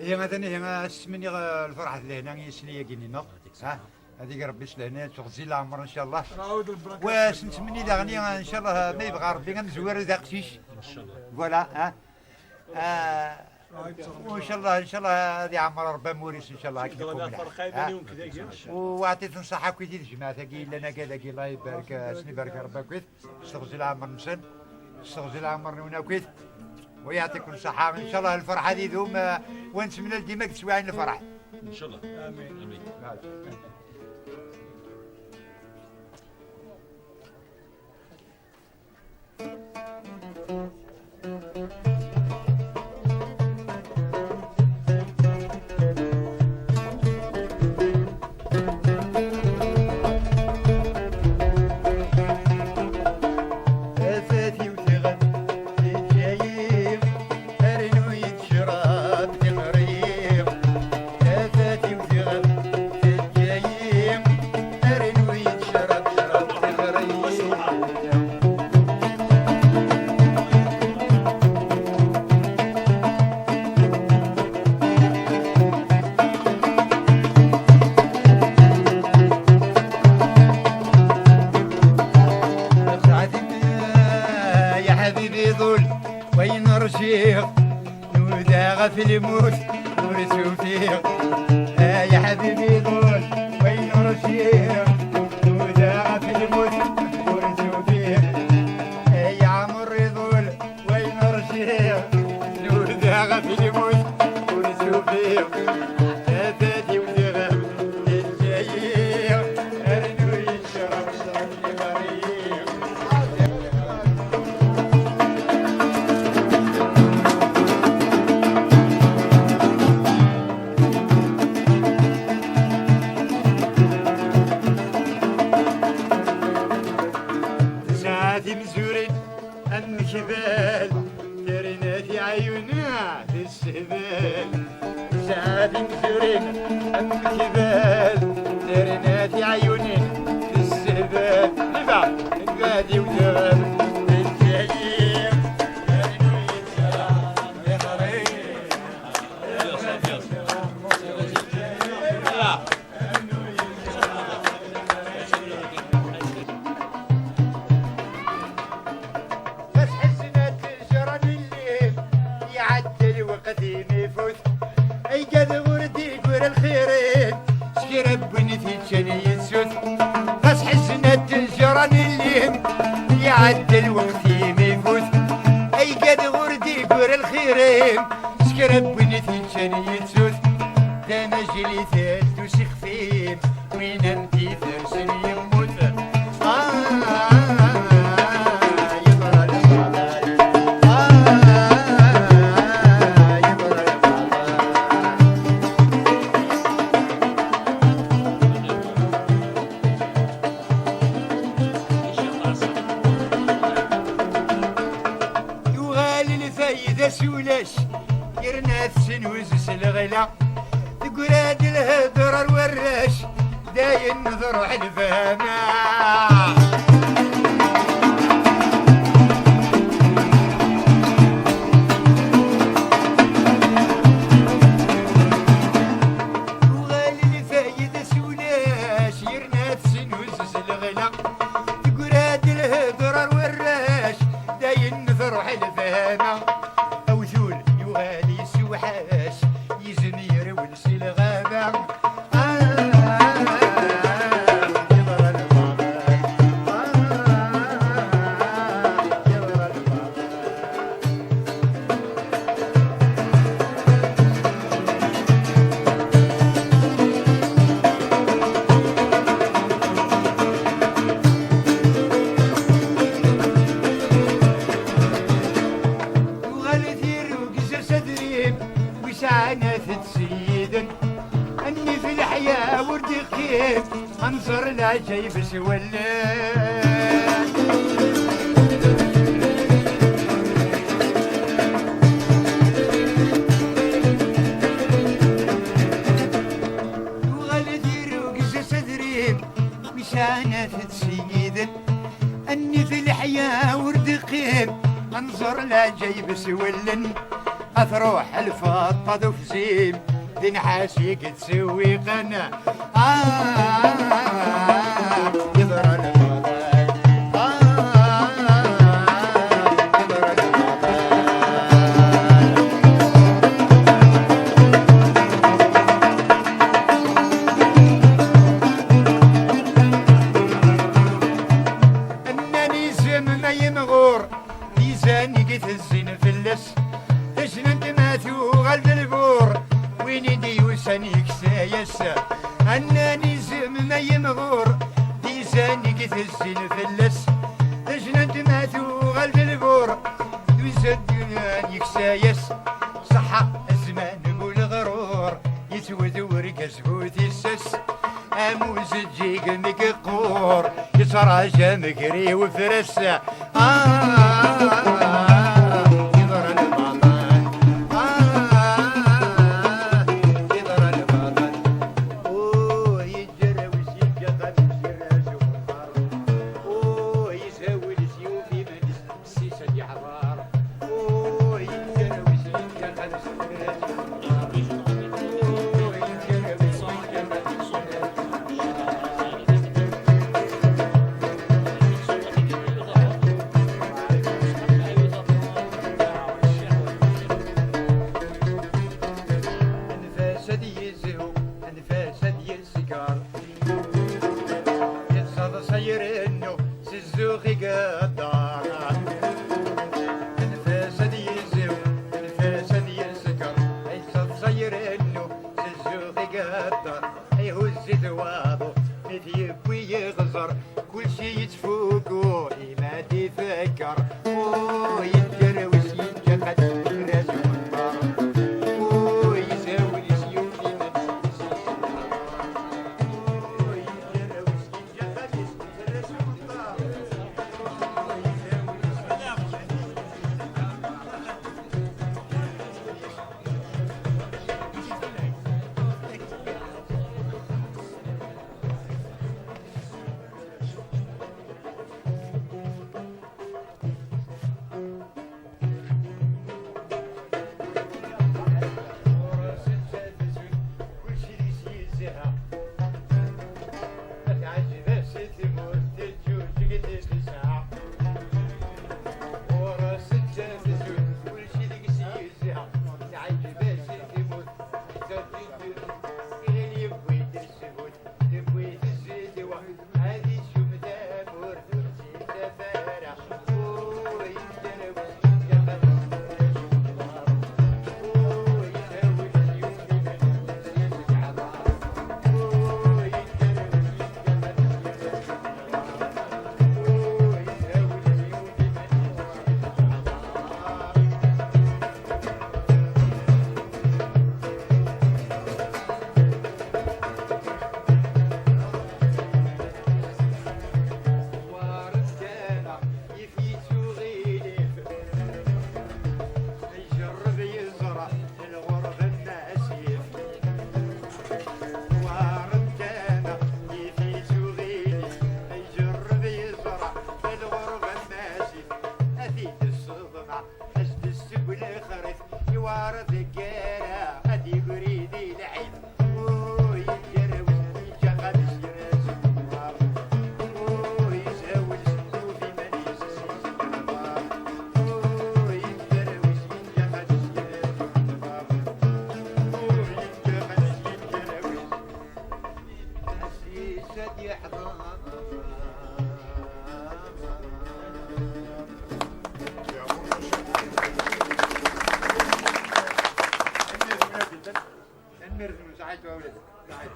هي مثلا هي اسمني الفرحة اللي هنا يسني يجيني نق هذيك ربي سلهنا تغزي العمر ان شاء الله واش نتمني داغني ان شاء الله ما يبغى ربي غنزور ذا قشيش ان شاء الله فوالا وان شاء الله هذه عمر ربي موريس ان شاء الله هكذا وعطيت نصحة كويس الجماعة ثقي لنا كذا كي الله يبارك سني بارك ربي كويس استغزي العمر نسن استغزي العمر نونا كويس ويعطيكم الصحة ان شاء الله الفرحة دي دوم ونتمنى ديما تسويعين الفرح ان شاء الله امين امين في الموت ورثوا فيه يا حبيبي دول وين رشيق وداع في الموت ورثوا فيه يا عمر دول وين رشيق وداع في الموت ورثوا فيه فاتي وثغى الجايق ارنو يشرب صلي بريق الشبال ترنا في عيونها في الشبال سعادي مزورين أم الجبال ترنا في عيونها في الشبال نبع نبادي ودار الجايين ترنو يتسرع يا خريق قديم يفوت اي قد غردي يقول الخيرين شكرب بنتي تشني يسوت بس حسنا تنشرن الليل يعدل وقتي ما يفوت اي قد غردي يقول الخيرين شكرب بنتي تشني يسوت دا مجلي ثالث وسخفين وين انتي ثرسن يموت سولاش يرناث سنوز الغلا تقراد الهدر الوراش داين نظر على الفهمة وغالي الفايدة سولاش يرناث سنوز الغلا تقراد الهدر الوراش داين نظر على الفهمة يزنير ونسي الغابة اني في الحياة وردي خير منظر لا جايب سولا وغالي ديرو قصة صدري وشانة تسيد اني في الحياة ورد قيم انظر لا جايب سولن اثروح الفطة ذو فزيم ذي نحاسيك تسوي قنا يضر المضاي يضر المضاي انني زم ما يمغور ميزاني قيت الزين في اللس تجن انت ماثو غلد البور وين يدي وسانيك سايس انني زم ما يمغور ميزاني قيت الزين في اللس تجن انت ماثو غلد البور وسانيك سايس صحة الزمان والغرور يتودور كسبوت السس اموز تجيك مكقور يتراجع مكري وفرس يضر البطن يضر البطن يتجروس يتجقد الجراس والنار يساوي السيوف من السيسة يحضر يتجروس يتجقد الجراس كل شي يتفوقو ما تفكر يتجروس يتجقد الراس والنار يساوي السيوف من يتجروس يتجقد الراس والنار نرجع ساعات وأولاد ساعات